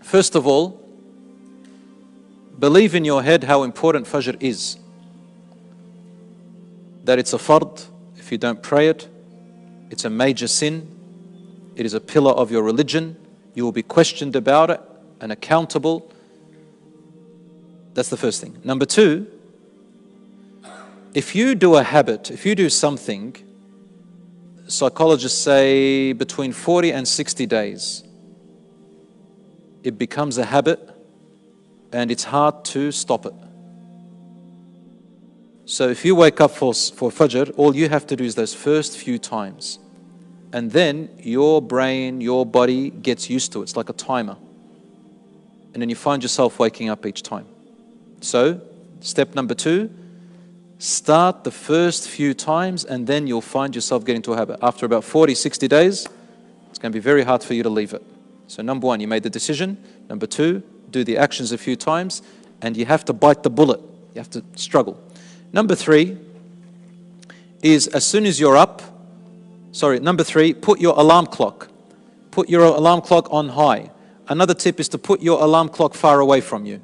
First of all, believe in your head how important Fajr is. That it's a fard. If you don't pray it, it's a major sin. It is a pillar of your religion. You will be questioned about it and accountable. That's the first thing. Number two, if you do a habit, if you do something, psychologists say between 40 and 60 days, it becomes a habit and it's hard to stop it. So if you wake up for Fajr, all you have to do is those first few times. And then your brain, your body gets used to it. It's like a timer. And then you find yourself waking up each time. So, step number two, start the first few times and then you'll find yourself getting into a habit. After about 40, 60 days, it's going to be very hard for you to leave it. So number one, you made the decision. Number two, do the actions a few times and you have to bite the bullet. You have to struggle. Number three is as soon as you're up, number three, put your alarm clock. Put your alarm clock on high. Another tip is to put your alarm clock far away from you.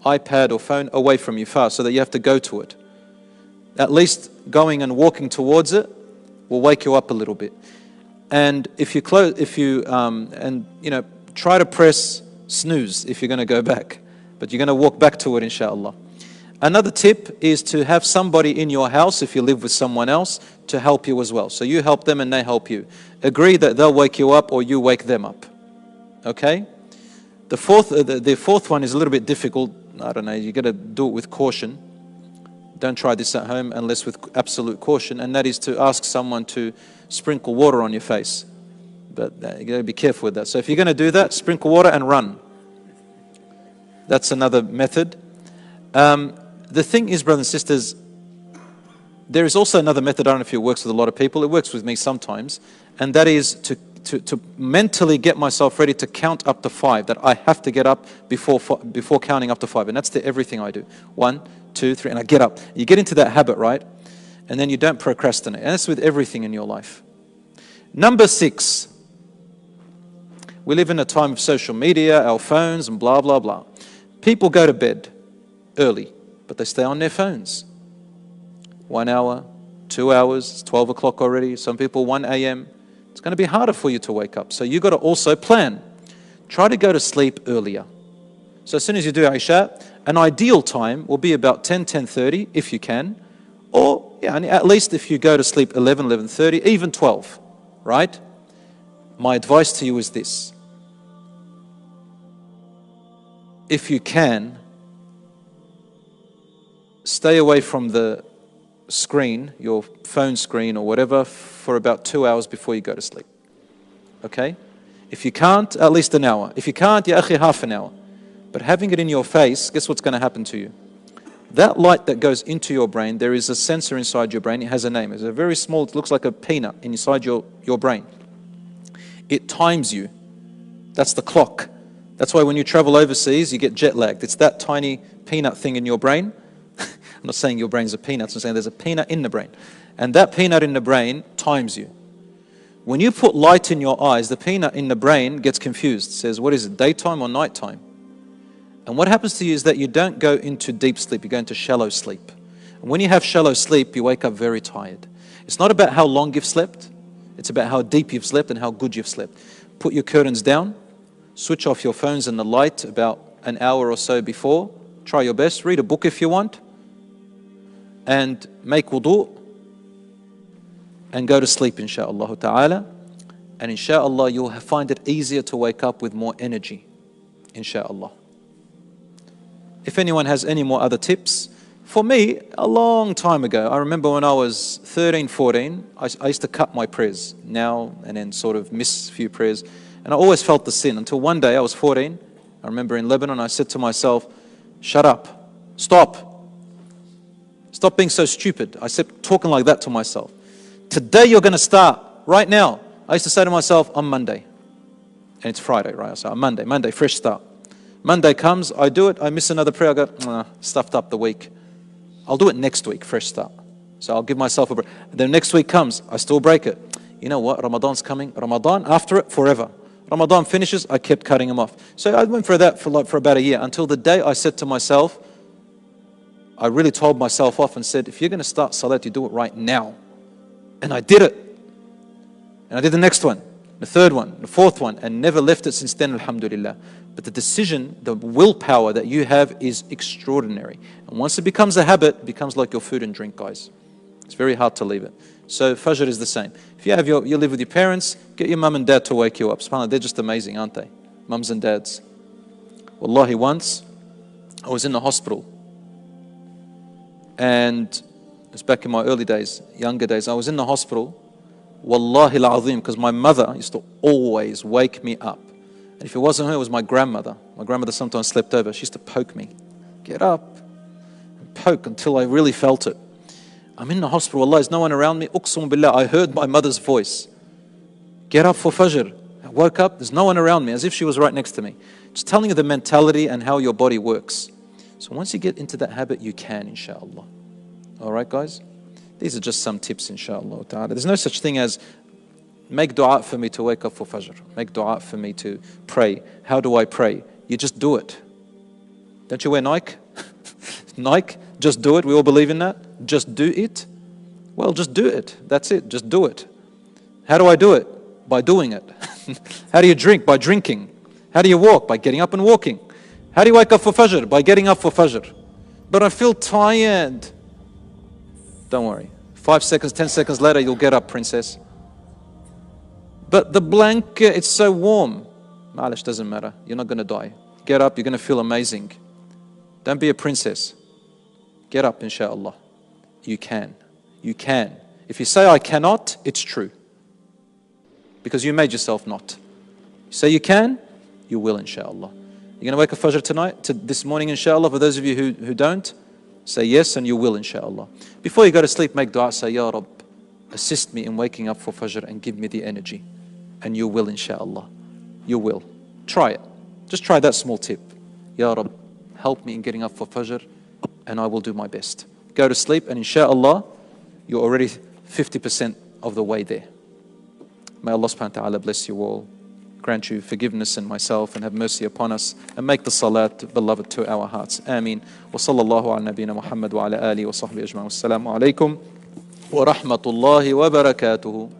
iPad or phone away from you far so that you have to go to it. At least going and walking towards it will wake you up a little bit. And try to press snooze if you're going to go back. But you're going to walk back to it, inshallah. Another tip is to have somebody in your house, if you live with someone else, to help you as well. So you help them and they help you. Agree that they'll wake you up or you wake them up. Okay? The fourth one is a little bit difficult. I don't know, you got to do it with caution. Don't try this at home unless with absolute caution. And that is to ask someone to sprinkle water on your face. But you got to be careful with that. So if you're going to do that, sprinkle water and run. That's another method. The thing is, brothers and sisters, there is also another method. I don't know if it works with a lot of people. It works with me sometimes. And that is to mentally get myself ready to count up to 5. That I have to get up before counting up to 5. And that's everything I do. 1, 2, 3, and I get up. You get into that habit, right? And then you don't procrastinate. And that's with everything in your life. Number 6. We live in a time of social media, our phones, and blah, blah, blah. People go to bed early, but they stay on their phones. 1 hour, 2 hours, it's 12 o'clock already. Some people 1 a.m. It's going to be harder for you to wake up. So you've got to also plan. Try to go to sleep earlier. So as soon as you do Isha, an ideal time will be about 10:30 if you can. Or at least if you go to sleep 11:30, even 12, right? My advice to you is this. If you can, stay away from the screen, your phone screen or whatever, for about 2 hours before you go to sleep. Okay? If you can't, at least an hour. If you can't, ya akhi, half an hour. But having it in your face, guess what's going to happen to you? That light that goes into your brain, there is a sensor inside your brain. It has a name. It's a very small, it looks like a peanut inside your brain. It times you. That's the clock. That's why when you travel overseas, you get jet lagged. It's that tiny peanut thing in your brain. I'm not saying your brain's a peanut. I'm saying there's a peanut in the brain. And that peanut in the brain times you. When you put light in your eyes, the peanut in the brain gets confused. It says, what is it, daytime or nighttime? And what happens to you is that you don't go into deep sleep. You go into shallow sleep. And when you have shallow sleep, you wake up very tired. It's not about how long you've slept. It's about how deep you've slept and how good you've slept. Put your curtains down. Switch off your phones and the light about an hour or so before. Try your best. Read a book if you want. And make wudu. And go to sleep, insha'Allah ta'ala. And insha'Allah, you'll find it easier to wake up with more energy. Insha'Allah. If anyone has any more other tips. For me, a long time ago, I remember when I was 13, 14, I used to cut my prayers now and then sort of miss a few prayers. And I always felt the sin until one day I was 14. I remember in Lebanon, I said to myself, shut up, stop being so stupid. I said, talking like that to myself. Today you're going to start, right now. I used to say to myself, on Monday. And it's Friday, right? So on Monday, fresh start. Monday comes, I do it, I miss another prayer, I go, stuffed up the week. I'll do it next week, fresh start. So I'll give myself a break. Then next week comes, I still break it. You know what, Ramadan's coming. Ramadan, after it, forever. Ramadan finishes, I kept cutting them off. So I went for that for about a year, until the day I said to myself, I really told myself off and said, if you're going to start salat, you do it right now. And I did it. And I did the next one, the third one, the fourth one, and never left it since then, alhamdulillah. But the decision, the willpower that you have is extraordinary. And once it becomes a habit, it becomes like your food and drink, guys. It's very hard to leave it. So Fajr is the same. If you live with your parents, get your mum and dad to wake you up. SubhanAllah, they're just amazing, aren't they? Mums and dads. Wallahi, once I was in the hospital, and it was back in my early days, younger days. I was in the hospital, Wallahi al-azim, because my mother used to always wake me up. And if it wasn't her, it was my grandmother. My grandmother sometimes slept over. She used to poke me. Get up. And poke until I really felt it. I'm in the hospital, Allah, there's no one around me. Uqsum billah, I heard my mother's voice. Get up for Fajr. I woke up, there's no one around me, as if she was right next to me. Just telling you the mentality and how your body works. So once you get into that habit, you can, inshallah. All right, guys? These are just some tips, inshallah ta'ala. There's no such thing as, make dua for me to wake up for Fajr. Make dua for me to pray. How do I pray? You just do it. Don't you wear Nike? Nike? Just do it. We all believe in that. Just do it. Well, just do it. That's it. Just do it. How do I do it? By doing it. How do you drink? By drinking. How do you walk? By getting up and walking. How do you wake up for Fajr? By getting up for Fajr. But I feel tired. Don't worry. 5 seconds, 10 seconds later, you'll get up, princess. But the blanket, it's so warm. Malish, doesn't matter. You're not going to die. Get up, you're going to feel amazing. Don't be a princess. Get up, inshallah. You can. You can. If you say, I cannot, it's true. Because you made yourself not. You say you can, you will, inshallah. You're going to wake up Fajr tonight, this morning, inshallah. For those of you who don't, say yes, and you will, inshallah. Before you go to sleep, make dua, say, Ya Rabb, assist me in waking up for Fajr and give me the energy. And you will, inshallah. You will. Try it. Just try that small tip. Ya Rabb, help me in getting up for Fajr, and I will do my best. Go to sleep, and inshallah, you're already 50% of the way there. May Allah subhanahu wa ta'ala bless you all, grant you forgiveness and myself, and have mercy upon us, and make the salat beloved to our hearts. Ameen. Wa sallallahu ala nabiyyina Muhammad wa ala alihi wa sahbihi ajma'in. Wassalamu alaikum wa rahmatullahi wa barakatuhu.